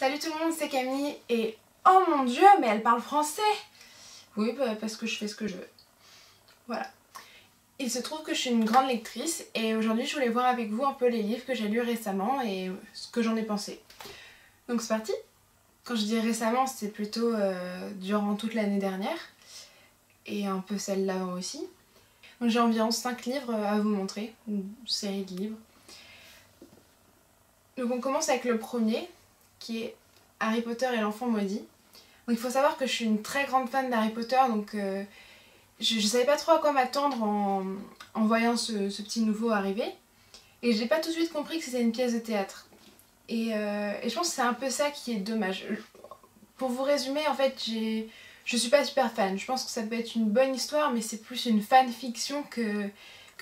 Salut tout le monde, c'est Camille et oh mon dieu, mais elle parle français! Oui, parce que je fais ce que je veux. Voilà. Il se trouve que je suis une grande lectrice et aujourd'hui je voulais voir avec vous un peu les livres que j'ai lus récemment et ce que j'en ai pensé. Donc c'est parti! Quand je dis récemment, c'est plutôt durant toute l'année dernière et un peu celle d'avant aussi. Donc j'ai environ 5 livres à vous montrer, une série de livres. Donc on commence avec le premier, qui est Harry Potter et l'enfant maudit. Donc il faut savoir que je suis une très grande fan d'Harry Potter, donc je savais pas trop à quoi m'attendre en voyant ce petit nouveau arriver. Et j'ai pas tout de suite compris que c'était une pièce de théâtre. Et je pense que c'est un peu ça qui est dommage. Pour vous résumer, en fait, je suis pas super fan. Je pense que ça peut être une bonne histoire, mais c'est plus une fanfiction que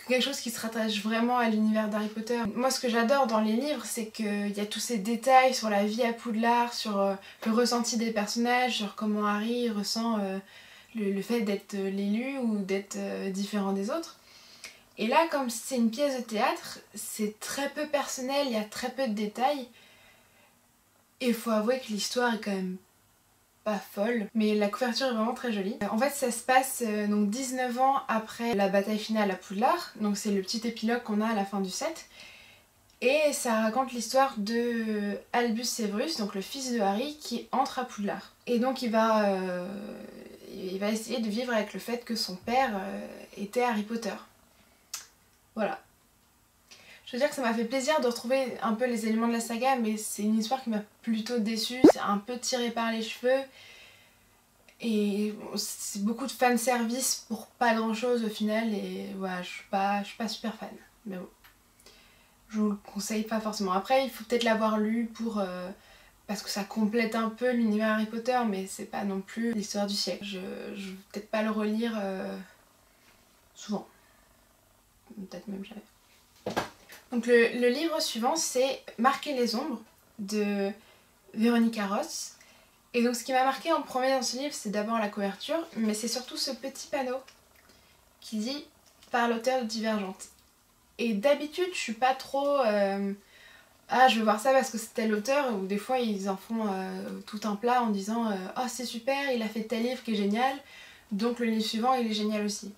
quelque chose qui se rattache vraiment à l'univers d'Harry Potter. Moi, ce que j'adore dans les livres, c'est qu'il y a tous ces détails sur la vie à Poudlard, sur le ressenti des personnages, sur comment Harry ressent le fait d'être l'élu ou d'être différent des autres. Et là, comme c'est une pièce de théâtre, c'est très peu personnel, il y a très peu de détails. Et il faut avouer que l'histoire est quand même pas folle, mais la couverture est vraiment très jolie. En fait, ça se passe donc 19 ans après la bataille finale à Poudlard, donc c'est le petit épilogue qu'on a à la fin du set. Et ça raconte l'histoire de Albus Severus, donc le fils de Harry, qui entre à Poudlard. Et donc il va essayer de vivre avec le fait que son père était Harry Potter. Voilà. Je veux dire que ça m'a fait plaisir de retrouver un peu les éléments de la saga, mais c'est une histoire qui m'a plutôt déçue, c'est un peu tiré par les cheveux. Et c'est beaucoup de fanservice pour pas grand chose au final, et voilà, je suis pas super fan. Mais bon, je vous le conseille pas forcément. Après, il faut peut-être l'avoir lu pour parce que ça complète un peu l'univers Harry Potter, mais c'est pas non plus l'histoire du siècle. Je vais peut-être pas le relire souvent. Peut-être même jamais. Donc le livre suivant, c'est Marquer les ombres de Véronica Ross. Et donc ce qui m'a marqué en premier dans ce livre, c'est d'abord la couverture, mais c'est surtout ce petit panneau qui dit « Par l'auteur de Divergente ». Et d'habitude, je suis pas trop ah, je veux voir ça parce que c'est tel auteur, ou des fois ils en font tout un plat en disant « Oh, c'est super, il a fait tel livre qui est génial, donc le livre suivant, il est génial aussi ».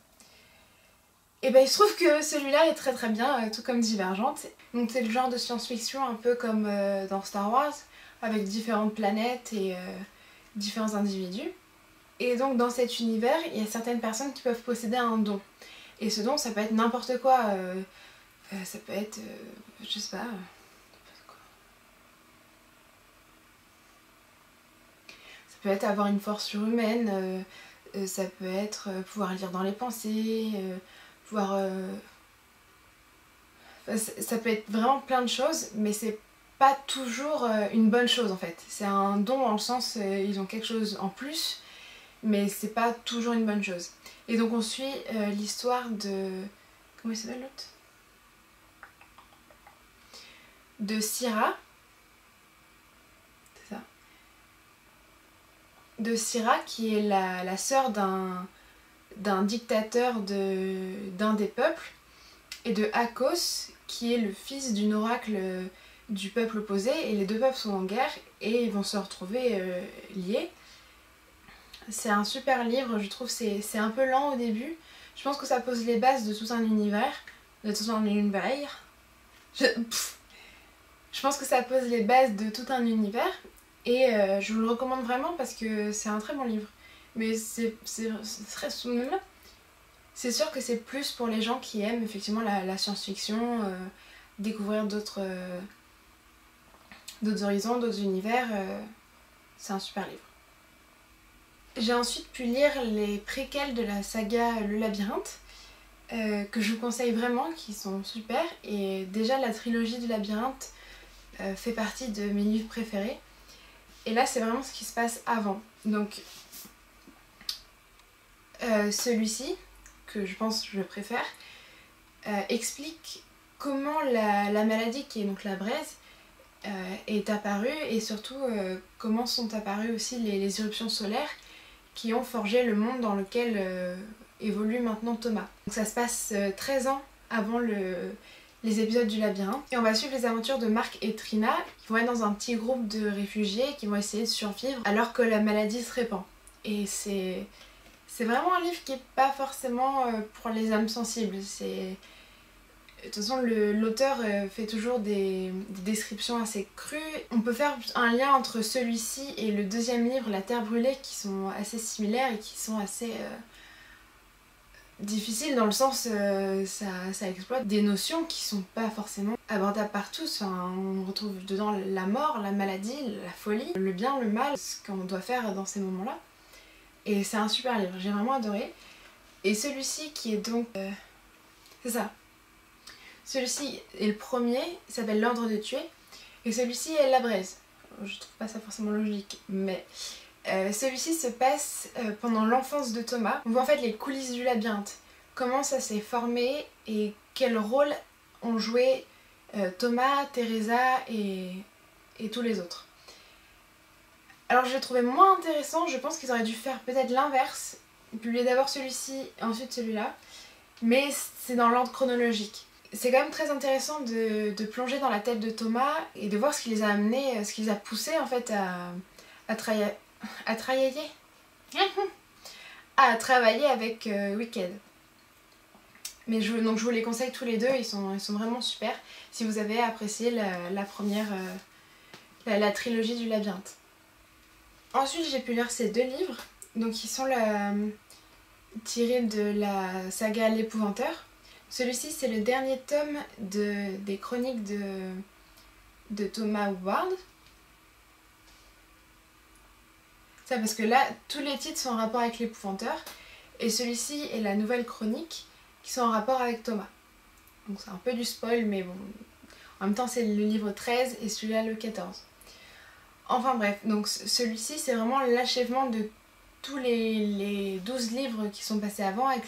Et ben il se trouve que celui-là est très bien, tout comme Divergente. Donc c'est le genre de science-fiction un peu comme dans Star Wars, avec différentes planètes et différents individus. Et donc dans cet univers, il y a certaines personnes qui peuvent posséder un don. Et ce don, ça peut être n'importe quoi. Ça peut être, je sais pas... Ça peut être avoir une force surhumaine, ça peut être pouvoir lire dans les pensées, pouvoir... ça peut être vraiment plein de choses, mais c'est pas toujours une bonne chose en fait. C'est un don dans le sens, ils ont quelque chose en plus, mais c'est pas toujours une bonne chose. Et donc on suit l'histoire de... Comment il s'appelle l'autre? De Syrah. C'est ça. De Syrah qui est la sœur d'un dictateur d'un des peuples, et de Akos qui est le fils d'une oracle du peuple opposé, et les deux peuples sont en guerre et ils vont se retrouver liés. C'est un super livre, je trouve. C'est un peu lent au début. Je pense que ça pose les bases de tout un univers. Je pense que ça pose les bases de tout un univers, et je vous le recommande vraiment parce que c'est un très bon livre. Mais c'est sûr que c'est plus pour les gens qui aiment effectivement la science-fiction, découvrir d'autres horizons, d'autres univers. C'est un super livre. J'ai ensuite pu lire les préquels de la saga Le Labyrinthe, que je vous conseille vraiment, qui sont super. Et déjà la trilogie du Labyrinthe fait partie de mes livres préférés. Et là c'est vraiment ce qui se passe avant. Donc celui-ci, que je pense que je préfère, explique comment la maladie qui est donc la braise est apparue, et surtout comment sont apparues aussi les éruptions solaires qui ont forgé le monde dans lequel évolue maintenant Thomas. Donc ça se passe 13 ans avant les épisodes du labyrinthe. Et on va suivre les aventures de Mark et Trina qui vont être dans un petit groupe de réfugiés qui vont essayer de survivre alors que la maladie se répand. Et c'est vraiment un livre qui est pas forcément pour les âmes sensibles. De toute façon, l'auteur fait toujours des descriptions assez crues. On peut faire un lien entre celui-ci et le deuxième livre, La Terre brûlée, qui sont assez similaires et qui sont assez difficiles dans le sens ça exploite des notions qui sont pas forcément abordables par tous. Enfin, on retrouve dedans la mort, la maladie, la folie, le bien, le mal, ce qu'on doit faire dans ces moments-là. Et c'est un super livre, j'ai vraiment adoré. Et celui-ci qui est donc... c'est ça. Celui-ci est le premier, il s'appelle L'Ordre de tuer. Et celui-ci est La Braise. Je trouve pas ça forcément logique, mais... celui-ci se passe pendant l'enfance de Thomas. On voit en fait les coulisses du labyrinthe. Comment ça s'est formé et quel rôle ont joué Thomas, Teresa et tous les autres. Alors je l'ai trouvé moins intéressant, je pense qu'ils auraient dû faire peut-être l'inverse. Publier d'abord celui-ci et ensuite celui-là. Mais c'est dans l'ordre chronologique. C'est quand même très intéressant de plonger dans la tête de Thomas et de voir ce qui les a amenés, ce qui les a poussés en fait à travailler avec Wicked. Mais donc je vous les conseille tous les deux, ils sont vraiment super si vous avez apprécié la première, la trilogie du labyrinthe. Ensuite j'ai pu lire ces deux livres, donc qui sont tirés de la saga L'Épouvanteur. Celui-ci c'est le dernier tome des chroniques de Thomas Ward. Ça parce que là tous les titres sont en rapport avec l'Épouvanteur et celui-ci est la nouvelle chronique qui sont en rapport avec Thomas. Donc c'est un peu du spoil mais bon, en même temps c'est le livre 13 et celui-là le 14. Enfin bref, donc celui-ci c'est vraiment l'achèvement de tous les 12 livres qui sont passés avant avec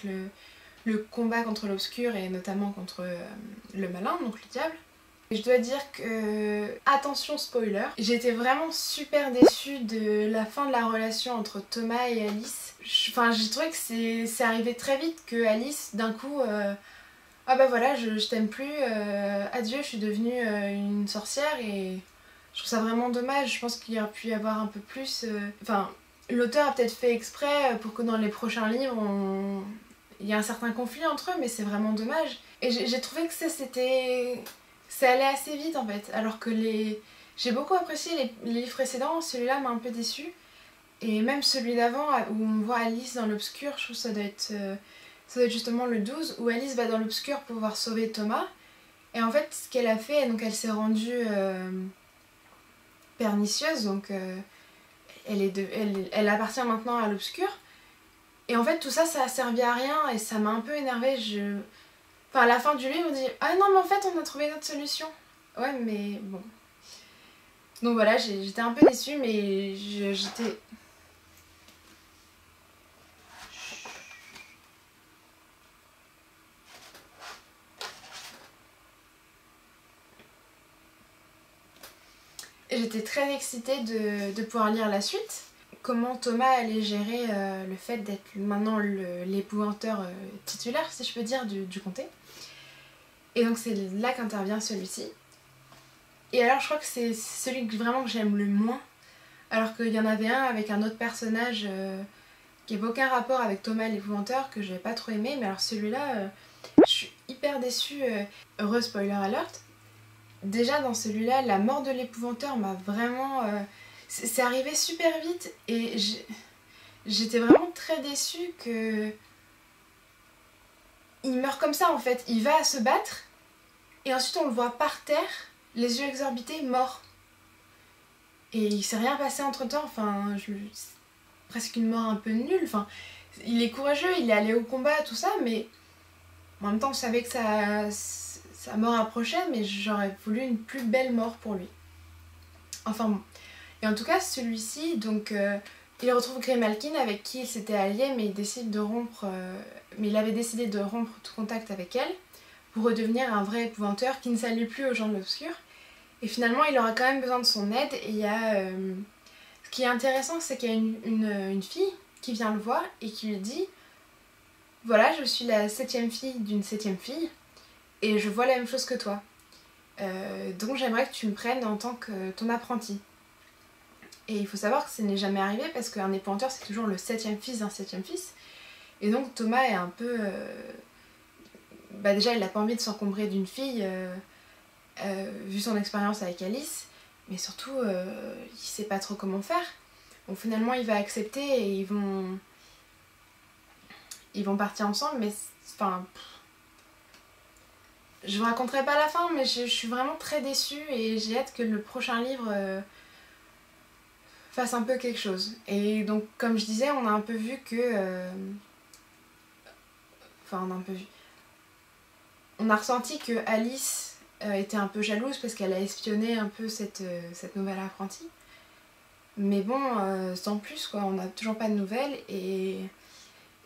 le combat contre l'obscur et notamment contre le malin, donc le diable. Et je dois dire que, attention spoiler, j'étais vraiment super déçue de la fin de la relation entre Thomas et Alice. Enfin j'ai trouvé que c'est arrivé très vite que Alice d'un coup ah bah voilà je t'aime plus, adieu je suis devenue une sorcière et je trouve ça vraiment dommage. Je pense qu'il y aurait pu y avoir un peu plus... Enfin l'auteur a peut-être fait exprès pour que dans les prochains livres il y ait un certain conflit entre eux mais c'est vraiment dommage. Et j'ai trouvé que ça allait assez vite en fait, alors que j'ai beaucoup apprécié les livres précédents, celui-là m'a un peu déçue. Et même celui d'avant où on voit Alice dans l'obscur, je trouve que ça doit être justement le 12, où Alice va dans l'obscur pour pouvoir sauver Thomas. Et en fait ce qu'elle a fait, donc elle s'est rendue pernicieuse, donc elle appartient maintenant à l'obscur. Et en fait tout ça, ça a servi à rien et ça m'a un peu énervée. Enfin, à la fin du livre, on dit « Ah non, mais en fait, on a trouvé une autre solution. » Ouais, mais bon. Donc voilà, j'étais un peu déçue, mais j'étais... J'étais très excitée de pouvoir lire la suite. Comment Thomas allait gérer le fait d'être maintenant l'épouvanteur titulaire, si je peux dire, du comté. Et donc c'est là qu'intervient celui-ci. Et alors je crois que c'est celui que vraiment que j'aime le moins. Alors qu'il y en avait un avec un autre personnage qui n'avait aucun rapport avec Thomas l'épouvanteur que j'avais pas trop aimé. Mais alors celui-là, je suis hyper déçue. Heureux spoiler alert. Déjà dans celui-là, la mort de l'épouvanteur m'a vraiment... c'est arrivé super vite et j'étais vraiment très déçue que... Il meurt comme ça en fait, il va se battre et ensuite on le voit par terre, les yeux exorbités, mort. Et il s'est rien passé entre temps, enfin, presque une mort un peu nulle, enfin, il est courageux, il est allé au combat, tout ça, mais en même temps on savait que sa mort approchait, mais j'aurais voulu une plus belle mort pour lui. Enfin bon. Et en tout cas celui-ci, donc il retrouve Grimalkin avec qui il s'était allié, mais il décide de rompre... mais il avait décidé de rompre tout contact avec elle pour redevenir un vrai épouvanteur qui ne s'allie plus aux gens de l'obscur. Et finalement il aura quand même besoin de son aide et il y a... Ce qui est intéressant c'est qu'il y a une fille qui vient le voir et qui lui dit « Voilà, je suis la 7e fille d'une 7e fille. et je vois la même chose que toi. Donc j'aimerais que tu me prennes en tant que ton apprenti. Et il faut savoir que ça n'est jamais arrivé parce qu'un épouvanteur c'est toujours le 7e fils d'un 7e fils. Et donc Thomas est un peu... déjà il n'a pas envie de s'encombrer d'une fille vu son expérience avec Alice. Mais surtout il sait pas trop comment faire. Donc finalement il va accepter et ils vont partir ensemble. Mais enfin... Je vous raconterai pas la fin, mais je suis vraiment très déçue et j'ai hâte que le prochain livre fasse un peu quelque chose. Et donc, comme je disais, on a un peu vu que... Enfin, on a un peu vu... On a ressenti que Alice était un peu jalouse parce qu'elle a espionné un peu cette nouvelle apprentie. Mais bon, sans plus, quoi. On n'a toujours pas de nouvelles et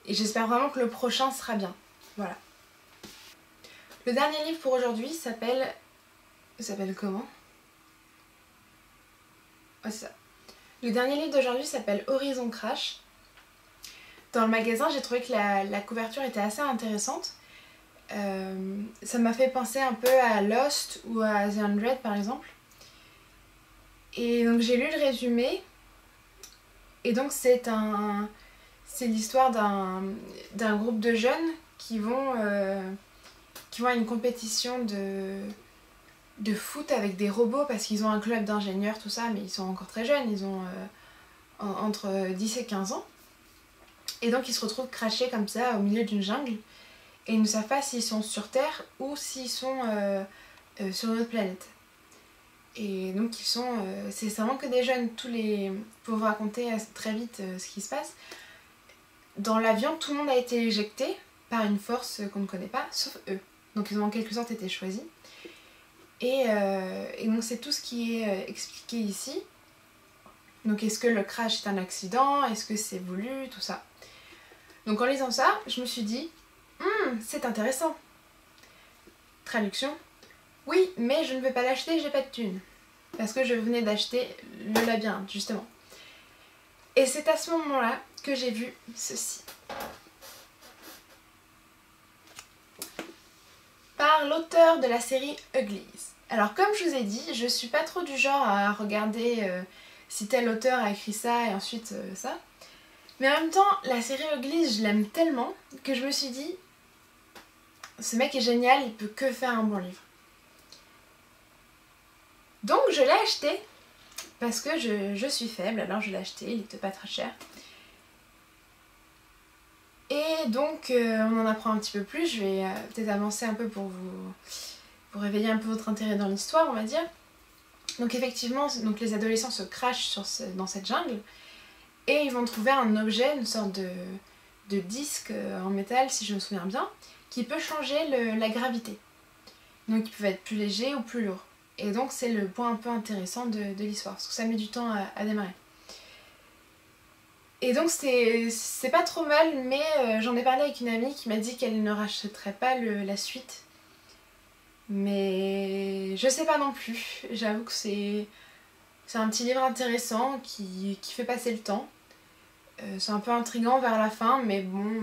j'espère vraiment que le prochain sera bien. Voilà. Le dernier livre pour aujourd'hui s'appelle... comment? Ouais, c'est ça. Le dernier livre d'aujourd'hui s'appelle Horizon Crash. Dans le magasin, j'ai trouvé que la couverture était assez intéressante. Ça m'a fait penser un peu à Lost ou à The 100 par exemple. Et donc j'ai lu le résumé. Et donc c'est l'histoire d'un groupe de jeunes qui vont à une compétition de foot avec des robots parce qu'ils ont un club d'ingénieurs, tout ça, mais ils sont encore très jeunes, ils ont entre 10 et 15 ans. Et donc ils se retrouvent crachés comme ça au milieu d'une jungle et ils ne savent pas s'ils sont sur Terre ou s'ils sont sur une autre planète. Et donc ils sont... c'est vraiment que des jeunes, pour vous raconter très vite ce qui se passe. Dans l'avion, tout le monde a été éjecté par une force qu'on ne connaît pas, sauf eux. Donc ils ont en quelque sorte été choisis. Et donc c'est tout ce qui est expliqué ici. Donc est-ce que le crash est un accident? Est-ce que c'est voulu? Tout ça. Donc en lisant ça, je me suis dit, c'est intéressant. Traduction. Oui, mais je ne vais pas l'acheter, j'ai pas de thunes. Parce que je venais d'acheter le labyrinthe, justement. Et c'est à ce moment-là que j'ai vu ceci. Par l'auteur de la série Uglies. Alors comme je vous ai dit, je suis pas trop du genre à regarder si tel auteur a écrit ça et ensuite ça. Mais en même temps, la série Uglies, je l'aime tellement que je me suis dit, ce mec est génial, il peut que faire un bon livre. Donc je l'ai acheté, parce que je suis faible, alors je l'ai acheté, il n'était pas très cher. Et donc on en apprend un petit peu plus, je vais peut-être avancer un peu pour réveiller un peu votre intérêt dans l'histoire, on va dire. Donc effectivement, les adolescents se crachent dans cette jungle, et ils vont trouver un objet, une sorte de disque en métal, si je me souviens bien, qui peut changer la gravité. Donc ils peuvent être plus légers ou plus lourds. Et donc c'est le point un peu intéressant de l'histoire, parce que ça met du temps à démarrer. Et donc c'est pas trop mal, mais j'en ai parlé avec une amie qui m'a dit qu'elle ne rachèterait pas la suite. Mais je sais pas non plus, j'avoue que c'est un petit livre intéressant qui fait passer le temps. C'est un peu intriguant vers la fin, mais bon,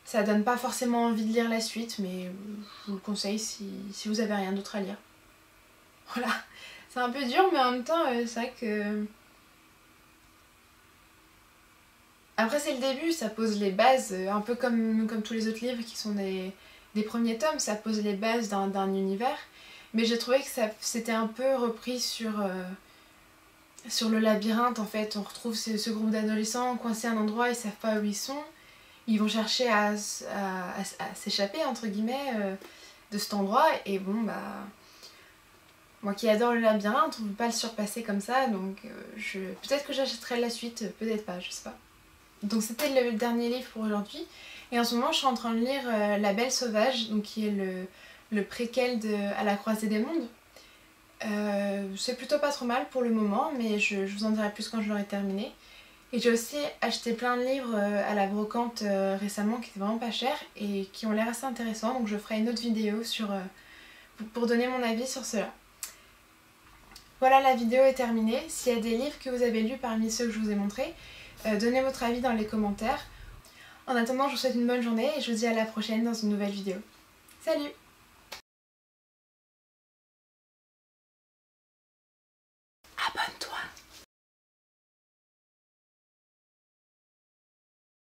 ça donne pas forcément envie de lire la suite, mais je vous le conseille si vous avez rien d'autre à lire. Voilà, c'est un peu dur, mais en même temps, c'est vrai que... Après c'est le début, ça pose les bases, un peu comme tous les autres livres qui sont des premiers tomes, ça pose les bases d'un univers, mais j'ai trouvé que c'était un peu repris sur le labyrinthe en fait. On retrouve ce groupe d'adolescents coincés à un endroit, ils savent pas où ils sont, ils vont chercher à s'échapper entre guillemets de cet endroit, et bon bah... Moi qui adore le labyrinthe, on ne peut pas le surpasser comme ça, donc peut-être que j'achèterai la suite, peut-être pas, je sais pas. Donc c'était le dernier livre pour aujourd'hui. Et en ce moment je suis en train de lire La Belle Sauvage, donc qui est le préquel de À la croisée des mondes. C'est plutôt pas trop mal pour le moment, mais je vous en dirai plus quand je l'aurai terminé. Et j'ai aussi acheté plein de livres à la brocante récemment qui étaient vraiment pas chers et qui ont l'air assez intéressants, donc je ferai une autre vidéo pour donner mon avis sur cela. Voilà, la vidéo est terminée. S'il y a des livres que vous avez lus parmi ceux que je vous ai montrés, donnez votre avis dans les commentaires. En attendant, je vous souhaite une bonne journée et je vous dis à la prochaine dans une nouvelle vidéo. Salut!